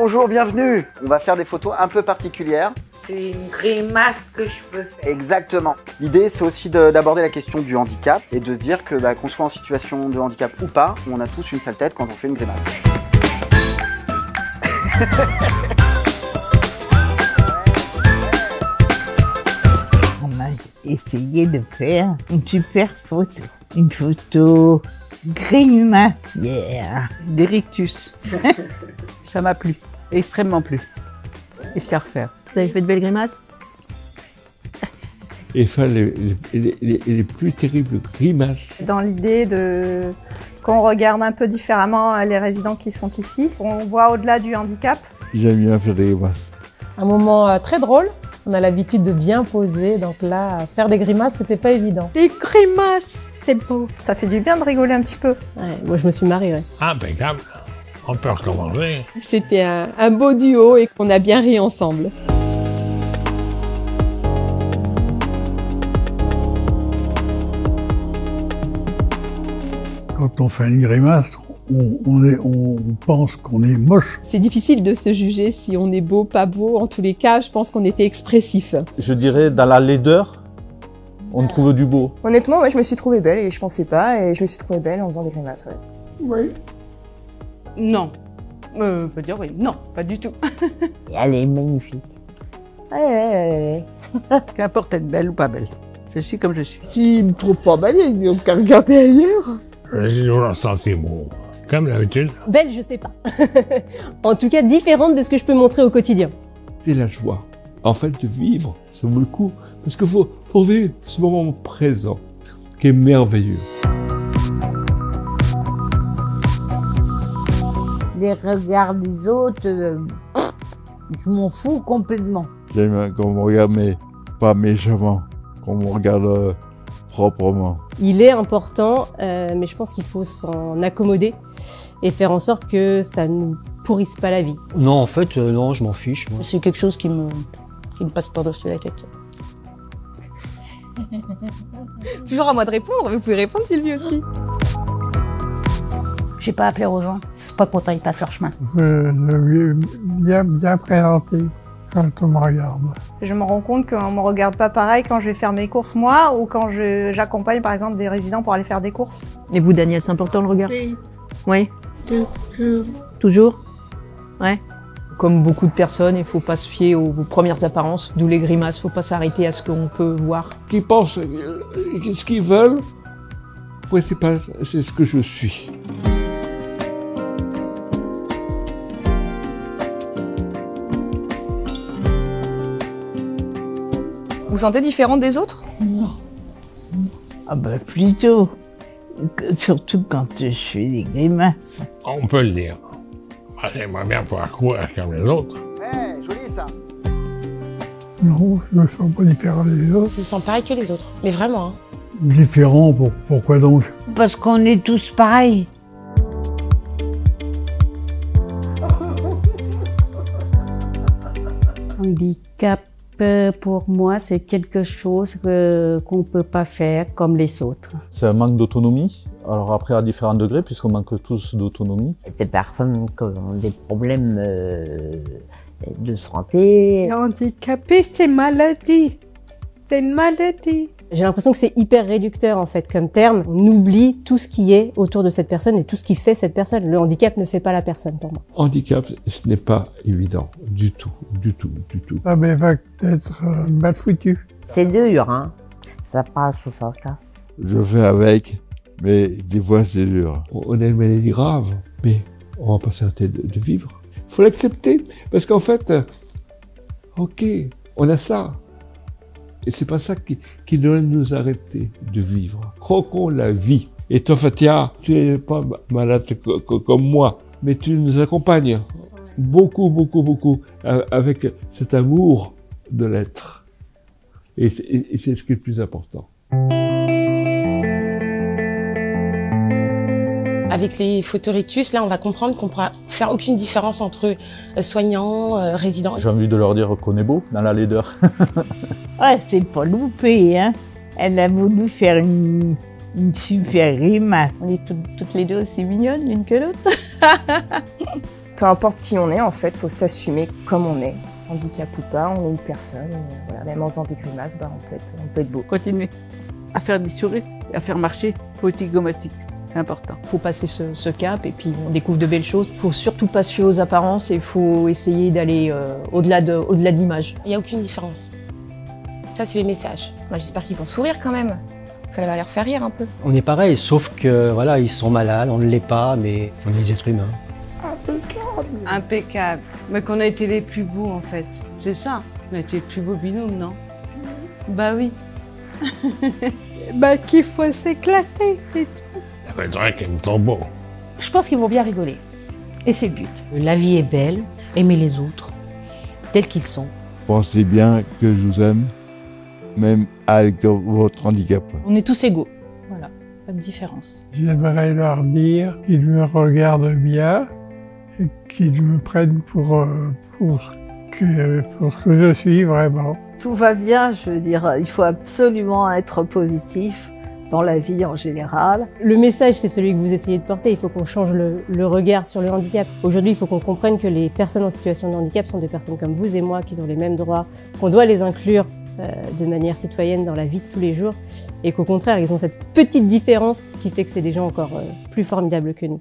bonjour, bienvenue. On va faire des photos un peu particulières. C'est une grimace que je peux faire. Exactement. L'idée, c'est aussi d'aborder la question du handicap et de se dire que qu'on soit en situation de handicap ou pas, on a tous une sale tête quand on fait une grimace. On a essayé de faire une super photo. Une photo grimacière. Des rictus. Ça m'a plu, extrêmement plu. Et c'est à refaire. Vous avez fait de belles grimaces? Et faire les plus terribles grimaces. Dans l'idée qu'on regarde un peu différemment les résidents qui sont ici, on voit au-delà du handicap. J'aime bien faire des grimaces. Un moment très drôle. On a l'habitude de bien poser, donc là, faire des grimaces, c'était pas évident. Des grimaces, c'est beau. Ça fait du bien de rigoler un petit peu. Ouais, moi je me suis marrée, ouais. Impeccable. On peut recommencer. C'était un beau duo et on a bien ri ensemble. Quand on fait une grimace, on pense qu'on est moche. C'est difficile de se juger si on est beau, pas beau. En tous les cas, je pense qu'on était expressif. Je dirais, dans la laideur, on trouve du beau. Honnêtement, moi, je me suis trouvée belle et je pensais pas, et je me suis trouvée belle en faisant des grimaces, ouais. Oui. Non. On peut dire oui. Non, pas du tout. Elle est magnifique. Allez. Qu'importe être belle ou pas belle. Je suis comme je suis. S'il me trouve pas belle, il n'y a qu'à regarder ailleurs. J'ai toujours senti beau. Comme d'habitude. Belle, je sais pas. En tout cas, différente de ce que je peux montrer au quotidien. C'est la joie, en fait, de vivre. Ça vaut le coup. Parce qu'il faut vivre ce moment présent, qui est merveilleux. Les regards des autres, je m'en fous complètement. J'aime qu'on me regarde, mais pas méchamment, qu'on me regarde proprement. Il est important, mais je pense qu'il faut s'en accommoder et faire en sorte que ça ne nous pourrisse pas la vie. Non, en fait, non, je m'en fiche. C'est quelque chose qui me passe par-dessus la tête. Toujours à moi de répondre, vous pouvez répondre Sylvie aussi. J'ai pas à plaire aux gens, c'est pas content, ils passent leur chemin. Je bien présenté quand on me regarde. Je me rends compte qu'on me regarde pas pareil quand je vais faire mes courses moi ou quand j'accompagne par exemple des résidents pour aller faire des courses. Et vous, Daniel, c'est important le regard? Oui. Oui. Toujours. Toujours? Ouais. Comme beaucoup de personnes, il ne faut pas se fier aux premières apparences, d'où les grimaces, il ne faut pas s'arrêter à ce qu'on peut voir. Qui pensent ce qu'ils veulent, le principal, c'est ce que je suis. Vous vous sentez différente des autres? Non. Ah ben plutôt. Surtout quand je fais des grimaces. On peut le dire. J'aimerais bien pouvoir courir comme les autres. Joli ça. Non, je me sens pas différent des autres. Je me sens pareil que les autres, mais vraiment. Hein. Différent, pourquoi donc? Parce qu'on est tous pareils. Handicap, pour moi, c'est quelque chose qu'on peut pas faire comme les autres. C'est un manque d'autonomie. Alors après, à différents degrés, puisqu'on manque tous d'autonomie. Des personnes qui ont des problèmes de santé. Handicapé, c'est maladie. C'est une maladie. J'ai l'impression que c'est hyper réducteur en fait comme terme. On oublie tout ce qui est autour de cette personne et tout ce qui fait cette personne. Le handicap ne fait pas la personne pour moi. Handicap, ce n'est pas évident du tout, du tout, du tout. Ah ben, va être mal foutu. C'est dur, hein. Ça passe ou ça casse. Je fais avec, mais des fois c'est dur. On a une maladie grave, mais on va pas s'arrêter de vivre. Il faut l'accepter, parce qu'en fait, ok, on a ça. Et c'est pas ça qui doit nous arrêter de vivre. Croquons la vie. Et toi, Fatia, tu n'es pas malade comme moi, mais tu nous accompagnes beaucoup, beaucoup, beaucoup avec cet amour de l'être. Et c'est ce qui est le plus important. Avec les photorictus, là, on va comprendre qu'on ne pourra faire aucune différence entre soignants, résidents. J'ai envie de leur dire qu'on est beau dans la laideur. Ouais, c'est pas loupé, hein. Elle a voulu faire une super grimace. On est toutes les deux aussi mignonnes l'une que l'autre. Peu importe qui on est, en fait, faut s'assumer comme on est. Handicap ou pas, on est une personne. Voilà, même en faisant des grimaces, on peut être beau. Continuer à faire des sourires, à faire marcher, faut être zygomatique. C'est important. Il faut passer ce cap et puis on découvre de belles choses. Il faut surtout pas se fier aux apparences et il faut essayer d'aller au-delà de l'image. Il n'y a aucune différence. Ça, c'est les messages. Moi, j'espère qu'ils vont sourire quand même. Ça va leur faire rire un peu. On est pareil, sauf que voilà, ils sont malades, on ne l'est pas, mais on est des êtres humains. Impeccable. Impeccable. Mais qu'on a été les plus beaux en fait. C'est ça. On a été les plus beaux binômes, non? Bah oui. Bah qu'il faut s'éclater, c'est tout. Ça fait vrai qu'ils me trouvent beau. Je pense qu'ils vont bien rigoler. Et c'est le but. La vie est belle, aimez les autres, tels qu'ils sont. Pensez bien que je vous aime, même avec votre handicap. On est tous égaux, voilà, pas de différence. J'aimerais leur dire qu'ils me regardent bien et qu'ils me prennent pour ce que je suis vraiment. Tout va bien, je veux dire, il faut absolument être positif dans la vie en général. Le message, c'est celui que vous essayez de porter. Il faut qu'on change le regard sur le handicap. Aujourd'hui, il faut qu'on comprenne que les personnes en situation de handicap sont des personnes comme vous et moi, qui ont les mêmes droits, qu'on doit les inclure de manière citoyenne dans la vie de tous les jours, et qu'au contraire, ils ont cette petite différence qui fait que c'est des gens encore plus formidables que nous.